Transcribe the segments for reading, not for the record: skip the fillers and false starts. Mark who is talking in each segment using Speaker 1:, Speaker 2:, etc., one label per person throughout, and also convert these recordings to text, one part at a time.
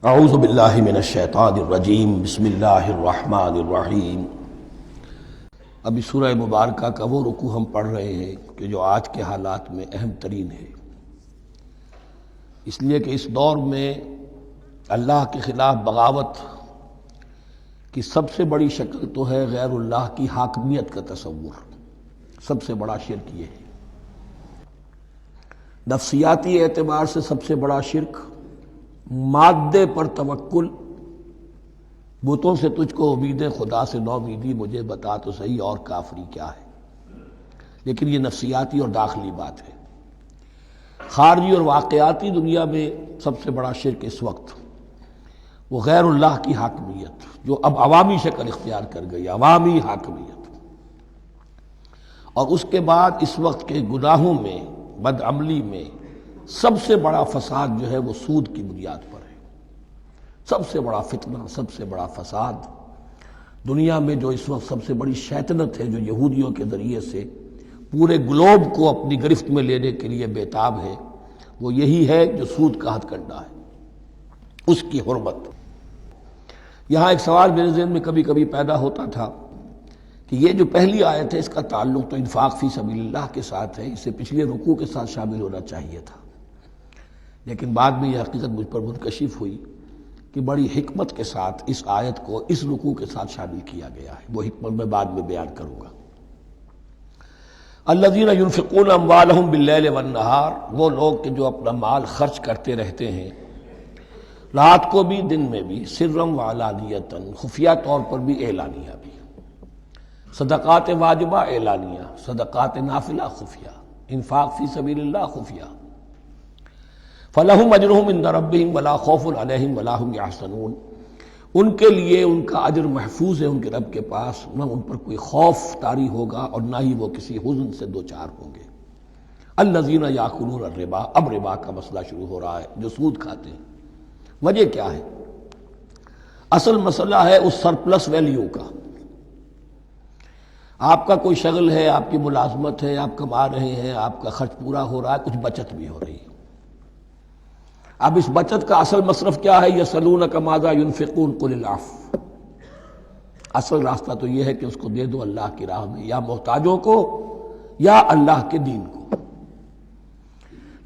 Speaker 1: اعوذ باللہ من الشیطان الرجیم بسم اللہ الرحمن الرحیم۔ ابھی سورہ مبارکہ کا وہ رکوع ہم پڑھ رہے ہیں کہ جو آج کے حالات میں اہم ترین ہے، اس لیے کہ اس دور میں اللہ کے خلاف بغاوت کی سب سے بڑی شکل تو ہے غیر اللہ کی حاکمیت کا تصور۔ سب سے بڑا شرک یہ ہے، نفسیاتی اعتبار سے سب سے بڑا شرک، مادے پر توکل، بتوں سے تجھ کو امید خدا سے نو امیدی، مجھے بتا تو صحیح اور کافری کیا ہے۔ لیکن یہ نفسیاتی اور داخلی بات ہے۔ خارجی اور واقعاتی دنیا میں سب سے بڑا شرک اس وقت وہ غیر اللہ کی حاکمیت، جو اب عوامی شکل اختیار کر گئی، عوامی حاکمیت۔ اور اس کے بعد اس وقت کے گناہوں میں، بدعملی میں سب سے بڑا فساد جو ہے وہ سود کی بنیاد پر ہے۔ سب سے بڑا فتنہ، سب سے بڑا فساد دنیا میں جو اس وقت سب سے بڑی شیطنت ہے، جو یہودیوں کے ذریعے سے پورے گلوب کو اپنی گرفت میں لینے کے لیے بےتاب ہے، وہ یہی ہے جو سود کا ہتھ کنڈا ہے، اس کی حرمت۔ یہاں ایک سوال میرے ذہن میں کبھی کبھی پیدا ہوتا تھا کہ یہ جو پہلی آیت ہے اس کا تعلق تو انفاق فی سبیل اللہ کے ساتھ ہے، اسے پچھلے رکوع کے ساتھ شامل ہونا چاہیے تھا، لیکن بعد میں یہ حقیقت مجھ پر منکشف ہوئی کہ بڑی حکمت کے ساتھ اس آیت کو اس رکوع کے ساتھ شامل کیا گیا ہے۔ وہ حکمت میں بعد میں بیان کروں گا۔ الذین ینفقون اموالہم باللیل والنہار، وہ لوگ کہ جو اپنا مال خرچ کرتے رہتے ہیں رات کو بھی دن میں بھی، سرًا وعلانیۃً، خفیہ طور پر بھی اعلانیہ بھی، صدقات واجبہ اعلانیہ، صدقات نافلہ خفیہ، انفاق فی سبیل اللہ خفیہ۔ فَلَهُمْ أَجْرُهُمْ عِنْدَ رَبِّهِمْ وَلَا خَوْفٌ عَلَيْهِمْ وَلَا هُمْ يَحْزَنُونَ، ان کے لیے ان کا اجر محفوظ ہے ان کے رب کے پاس، نہ ان پر کوئی خوف طاری ہوگا اور نہ ہی وہ کسی حزن سے دوچار ہوں گے۔ الَّذِينَ يَأْكُلُونَ الرِّبَا، اب ربا کا مسئلہ شروع ہو رہا ہے، جو سود کھاتے ہیں۔ وجہ کیا ہے؟ اصل مسئلہ ہے اس سرپلس ویلیو کا۔ آپ کا کوئی شغل ہے، آپ کی ملازمت ہے، آپ کما رہے ہیں، آپ کا خرچ پورا ہو رہا ہے، کچھ بچت بھی ہو رہی ہے۔ اب اس بچت کا اصل مصرف کیا ہے؟ یسألونک ماذا ينفقون قل العفو، اصل راستہ تو یہ ہے کہ اس کو دے دو اللہ کی راہ میں، یا محتاجوں کو یا اللہ کے دین کو۔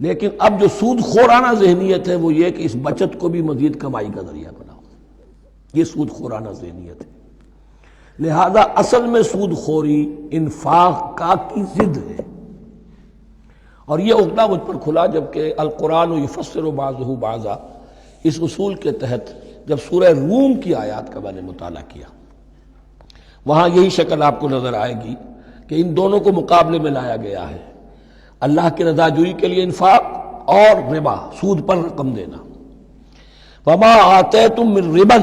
Speaker 1: لیکن اب جو سود خورانہ ذہنیت ہے وہ یہ کہ اس بچت کو بھی مزید کمائی کا ذریعہ بناؤ، یہ سود خورانہ ذہنیت ہے۔ لہذا اصل میں سود خوری انفاق کا کی ضد ہے، اور یہ عقدہ مجھ پر کھلا جبکہ القرآن یفسر بعضہ بعضا، اس اصول کے تحت جب سورہ روم کی آیات کا میں نے مطالعہ کیا، وہاں یہی شکل آپ کو نظر آئے گی کہ ان دونوں کو مقابلے میں لایا گیا ہے، اللہ کی رضا جوئی کے لیے انفاق اور ربا، سود پر رقم دینا۔ وما آتیتم من ربا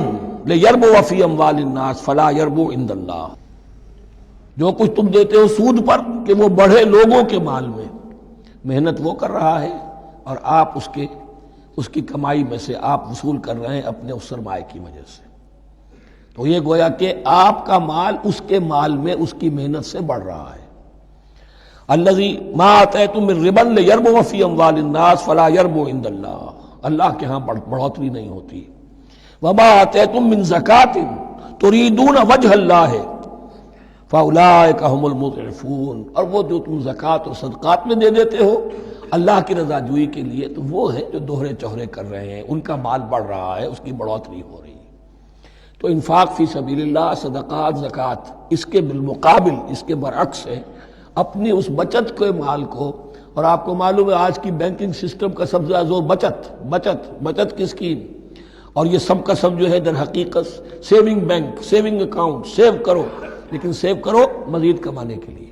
Speaker 1: لیربو فی اموال الناس فلا یربو عند اللہ، جو کچھ تم دیتے ہو سود پر کہ وہ بڑھے لوگوں کے مال میں، محنت وہ کر رہا ہے اور آپ اس کی کمائی میں سے آپ وصول کر رہے ہیں اپنے اس سرمایہ کی وجہ سے۔ تو یہ گویا کہ آپ کا مال اس کے مال میں اس کی محنت سے بڑھ رہا ہے۔ الذی ما آتیتم من ربا لیربو فی اموال الناس فلا یربو عند اللہ، اللہ کے ہاں بڑھوتری نہیں ہوتی۔ وما آتیتم من زکوۃ تریدون وجہ اللہ فاولئک ھم المضعفون، اور وہ جو تم زکوٰۃ اور صدقات میں دے دیتے ہو اللہ کی رضا جوئی کے لیے، تو وہ ہیں جو دوہرے چوہرے کر رہے ہیں، ان کا مال بڑھ رہا ہے، اس کی بڑھوتری ہو رہی ہے۔ تو انفاق فی سبیل اللہ، صدقات، زکوٰۃ، اس کے بالمقابل، اس کے برعکس ہے اپنی اس بچت کے مال کو، اور آپ کو معلوم ہے آج کی بینکنگ سسٹم کا سب سے زیادہ زور بچت کی اسکیم، اور یہ سب کا سب جو ہے در حقیقت saving bank, saving account, save کرو، لیکن سیو کرو مزید کمانے کے لیے۔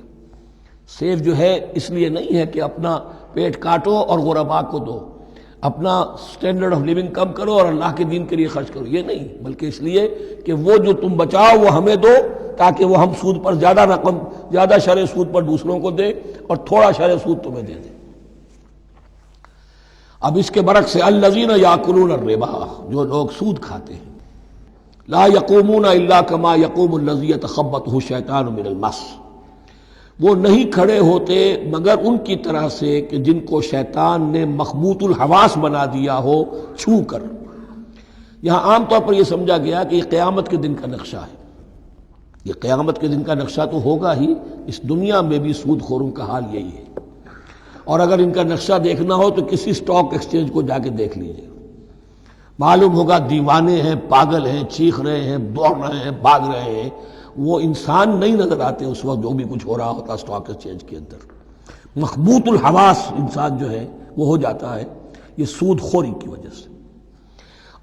Speaker 1: سیو جو ہے اس لیے نہیں ہے کہ اپنا پیٹ کاٹو اور غرباء کو دو، اپنا سٹینڈرڈ آف لیونگ کم کرو اور اللہ کے دین کے لیے خرچ کرو، یہ نہیں، بلکہ اس لیے کہ وہ جو تم بچاؤ وہ ہمیں دو، تاکہ وہ ہم سود پر زیادہ رقم، زیادہ شرح سود پر دوسروں کو دے اور تھوڑا شرح سود تمہیں دے دے۔ اب اس کے برعکس الذین یاکلون الربا، جو لوگ سود کھاتے ہیں، لا یقومون الا کما یقوم الذی یتخبطہ الشیطان من المس، وہ نہیں کھڑے ہوتے مگر ان کی طرح سے کہ جن کو شیطان نے مخبوط الحواس بنا دیا ہو چھو کر، یہاں عام طور پر یہ سمجھا گیا کہ یہ قیامت کے دن کا نقشہ ہے، یہ قیامت کے دن کا نقشہ تو ہوگا ہی، اس دنیا میں بھی سود خوروں کا حال یہی ہے۔ اور اگر ان کا نقشہ دیکھنا ہو تو کسی سٹاک ایکسچینج کو جا کے دیکھ لیجئے، معلوم ہوگا دیوانے ہیں، پاگل ہیں، چیخ رہے ہیں، دوڑ رہے ہیں، بھاگ رہے ہیں، وہ انسان نہیں نظر آتے اس وقت جو بھی کچھ ہو رہا ہوتا سٹاک ایکسچینج کے اندر۔ مخبوط الحواس انسان جو ہے وہ ہو جاتا ہے، یہ سود خوری کی وجہ سے۔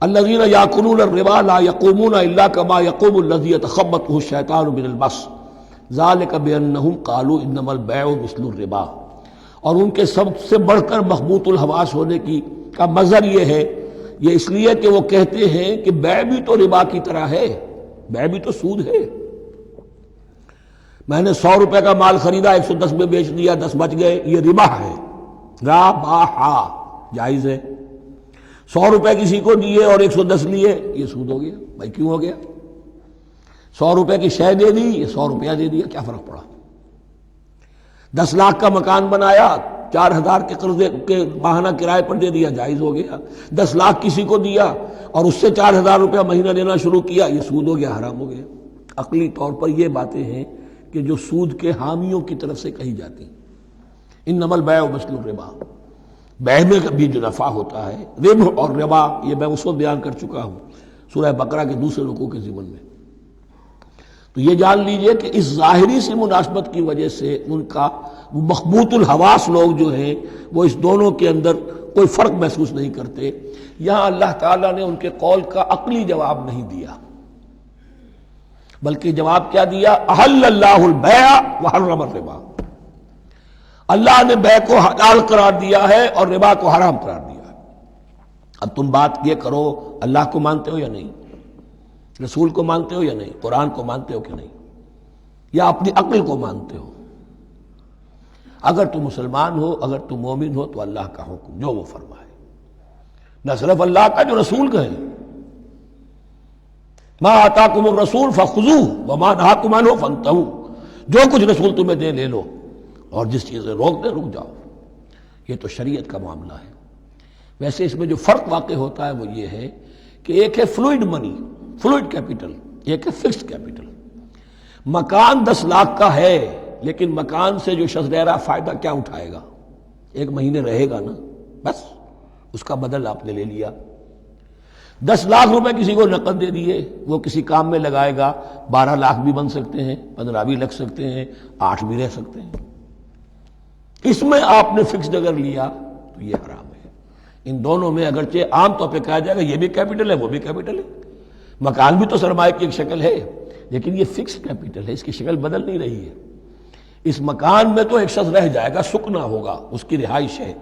Speaker 1: الذین یاکلون الربا لا یقومون الا کما یقوم الذی یتخبطہ الشیطان من المس ذلک بانہم قالوا انما البیع مثل الربا۔ اور ان کے سب سے بڑھ کر مخبوط الحواس ہونے کا مظہر یہ ہے، یہ اس لیے کہ وہ کہتے ہیں کہ بیع بھی تو ربا کی طرح ہے، بیع بھی تو سود ہے۔ میں نے 100 روپے کا مال خریدا، 110 میں بیچ دیا، 10 بچ گئے، یہ ربا ہے، ربا جائز ہے۔ 100 روپے کسی کو دیے اور 110 لیے، یہ سود ہو گیا۔ بھائی کیوں ہو گیا؟ 100 روپے کی شے دے دی، یہ 100 روپیہ دے دیا، کیا فرق پڑا؟ 10 لاکھ کا مکان بنایا، 4000 کے قرضے کے ماہانہ کرائے پر دے دیا، جائز ہو گیا۔ 10 لاکھ کسی کو دیا اور اس سے 4000 روپیہ مہینہ دینا شروع کیا، یہ سود ہو گیا، حرام ہو گیا۔ عقلی طور پر یہ باتیں ہیں کہ جو سود کے حامیوں کی طرف سے کہی جاتی ہیں۔ انما البیع مثل الربا، بیع میں بھی جو نفع ہوتا ہے، ربح اور ربا، یہ میں اس وقت بیان کر چکا ہوں سورہ بقرہ کے دوسرے رکوع کے ضمن میں۔ تو یہ جان لیجئے کہ اس ظاہری سی مناسبت کی وجہ سے ان کا مخبوط الحواس لوگ جو ہیں وہ اس دونوں کے اندر کوئی فرق محسوس نہیں کرتے۔ یہاں اللہ تعالیٰ نے ان کے قول کا عقلی جواب نہیں دیا، بلکہ جواب کیا دیا؟ احل اللہ البیع وحرم الربا۔ اللہ نے بیع کو حلال قرار دیا ہے اور ربا کو حرام قرار دیا ہے۔ اب تم بات یہ کرو، اللہ کو مانتے ہو یا نہیں؟ رسول کو مانتے ہو یا نہیں؟ قرآن کو مانتے ہو کہ نہیں؟ یا اپنی عقل کو مانتے ہو؟ اگر تم مسلمان ہو، اگر تم مومن ہو تو اللہ کا حکم جو وہ فرمائے، نہ صرف اللہ کا، جو رسول کہے، ما آتاکم الرسول فخذوہ وما نہاکم عنہ فانتہوا، جو کچھ رسول تمہیں دے لے لو، اور جس چیز سے روک دے رک جاؤ۔ یہ تو شریعت کا معاملہ ہے۔ ویسے اس میں جو فرق واقع ہوتا ہے وہ یہ ہے کہ ایک ہے فلوئڈ منی، فلوئڈ کیپٹل، ایک ہے فکسڈ کیپٹل۔ مکان 10 لاکھ کا ہے، لیکن مکان سے جو شخص رہ رہا فائدہ کیا اٹھائے گا؟ 1 مہینے رہے گا نا، بس اس کا بدل آپ نے لے لیا۔ 10 لاکھ روپے کسی کو نقد دے دیے، وہ کسی کام میں لگائے گا، 12 لاکھ بھی بن سکتے ہیں، 15 بھی لگ سکتے ہیں، 8 بھی رہ سکتے ہیں۔ اس میں آپ نے فکسڈ اگر لیا تو یہ حرام ہے۔ ان دونوں میں اگرچہ عام طور پہ کہا جائے گا یہ بھی کیپٹل ہے وہ بھی کیپٹل ہے، مکان بھی تو سرمایہ کی ایک شکل ہے، لیکن یہ فکسڈ کیپٹل ہے، اس کی شکل بدل نہیں رہی ہے۔ اس مکان میں تو ایک شخص رہ جائے گا، سکنا ہوگا، اس کی رہائش ہے،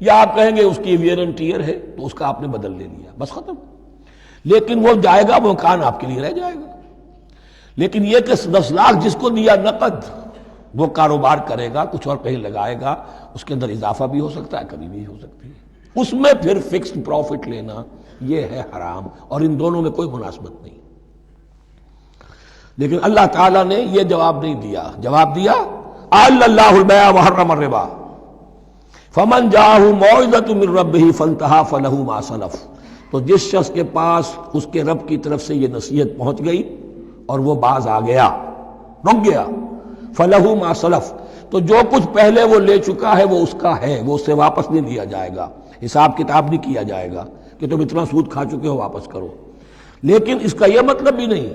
Speaker 1: یا آپ کہیں گے اس کی ویئر اینڈ ٹیئر ہے تو اس کا آپ نے بدل لے لیا، بس ختم۔ لیکن وہ جائے گا، وہ مکان آپ کے لیے رہ جائے گا۔ لیکن یہ کہ 10 لاکھ جس کو دیا نقد، وہ کاروبار کرے گا، کچھ اور کہیں لگائے گا، اس کے اندر اضافہ بھی ہو سکتا ہے، کمی بھی ہو سکتی ہے، اس میں پھر فکسڈ پروفٹ لینا یہ ہے حرام، اور ان دونوں میں کوئی مناسبت نہیں۔ لیکن اللہ تعالیٰ نے یہ جواب نہیں دیا، جواب دیا احل اللہ البیع وحرم الربا فمن جاءہ موعظۃ من ربہ فانتہی فلہ ما سلف۔ تو جس شخص کے پاس اس کے رب کی طرف سے یہ نصیحت پہنچ گئی اور وہ باز آ گیا، رک گیا، فلہ ما سلف، تو جو کچھ پہلے وہ لے چکا ہے وہ اس کا ہے، وہ اس سے واپس نہیں لیا جائے گا، حساب کتاب نہیں کیا جائے گا کہ تم اتنا سود کھا چکے ہو واپس کرو۔ لیکن اس کا یہ مطلب بھی نہیں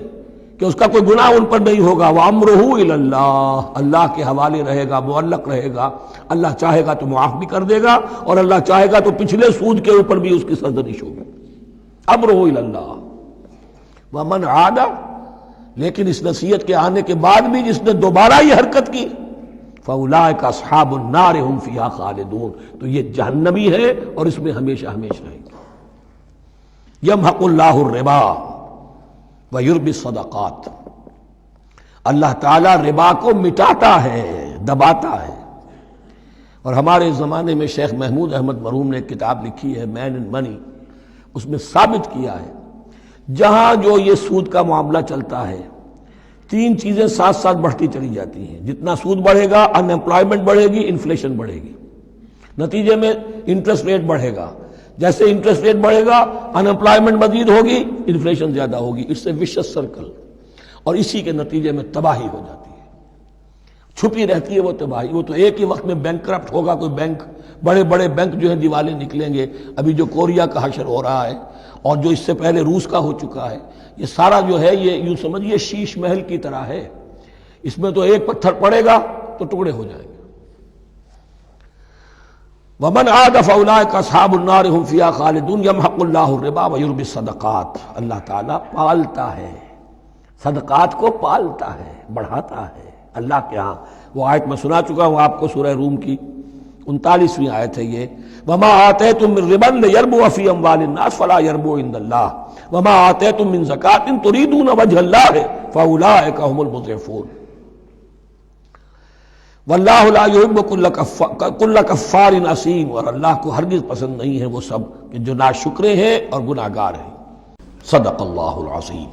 Speaker 1: کہ اس کا کوئی گناہ ان پر نہیں ہوگا، وَأَمْرُهُ إِلَى اللَّهِ، اللہ کے حوالے رہے گا، معلق رہے گا۔ اللہ چاہے گا تو معاف بھی کر دے گا، اور اللہ چاہے گا تو پچھلے سود کے اوپر بھی اس کی سرزنش ہوگی۔ أَمْرُهُ إِلَى اللَّهِ وَمَنْ عَادَ، لیکن اس نصیحت کے آنے کے بعد بھی جس نے دوبارہ یہ حرکت کی، فَأُولَٰئِكَ أَصْحَابُ النَّارِ هُمْ فِيهَا خَالِدُونَ، تو یہ جہنمی ہے اور اس میں ہمیشہ ہمیشہ رہے گا۔ يَمْحَقُ اللَّهُ الرِّبَا وَيُرْبِي الصَّدَقَاتِ، اللہ تعالیٰ ربا کو مٹاتا ہے، دباتا ہے۔ اور ہمارے زمانے میں شیخ محمود احمد مرحوم نے ایک کتاب لکھی ہے مین اینڈ منی، اس میں ثابت کیا ہے جہاں جو یہ سود کا معاملہ چلتا ہے 3 چیزیں ساتھ ساتھ بڑھتی چلی جاتی ہیں۔ جتنا سود بڑھے گا ان امپلائمنٹ بڑھے گی، انفلیشن بڑھے گی، نتیجے میں انٹرسٹ ریٹ بڑھے گا۔ جیسے انٹرسٹ ریٹ بڑھے گا ان امپلائمنٹ مزید ہوگی، انفلیشن زیادہ ہوگی، اس سے وشس سرکل، اور اسی کے نتیجے میں تباہی ہو جاتی ہے، چھپی رہتی ہے وہ تباہی۔ وہ تو ایک ہی وقت میں بینک کرپٹ ہوگا، کوئی بینک، بڑے بڑے بینک جو ہیں دیوالے نکلیں گے، ابھی جو کوریا کا حشر ہو رہا ہے اور جو اس سے پہلے روس کا ہو چکا ہے، یہ سارا جو ہے یہ یوں سمجھیے شیش محل کی طرح ہے، اس میں تو ایک پتھر پڑے گا تو ٹکڑے ہو جائیں گے۔ ومن عاد فاولئک اصحاب النار هم فیہا خالدون یمحق اللہ الربا ویربی الصدقات۔ اللہ تعالیٰ پالتا ہے، صدقات کو پالتا ہے، بڑھاتا ہے اللہ کے ہاں۔ وہ آیت میں سنا چکا ہوں آپ کو، سورہ روم کی 39ویں آیت ہے یہ، وما آتیتم من ربا لیربو فی اموال الناس فلا یربو عند اللہ وما آتیتم من زکاۃ تریدون وجہ اللہ فاولئک هم المضعفون۔ واللہ لا یحب کل کفار اثیم، اور اللہ کو ہرگز پسند نہیں ہے وہ سب کہ جو ناشکرے ہیں اور گناہگار ہیں۔ صدق اللہ العظیم۔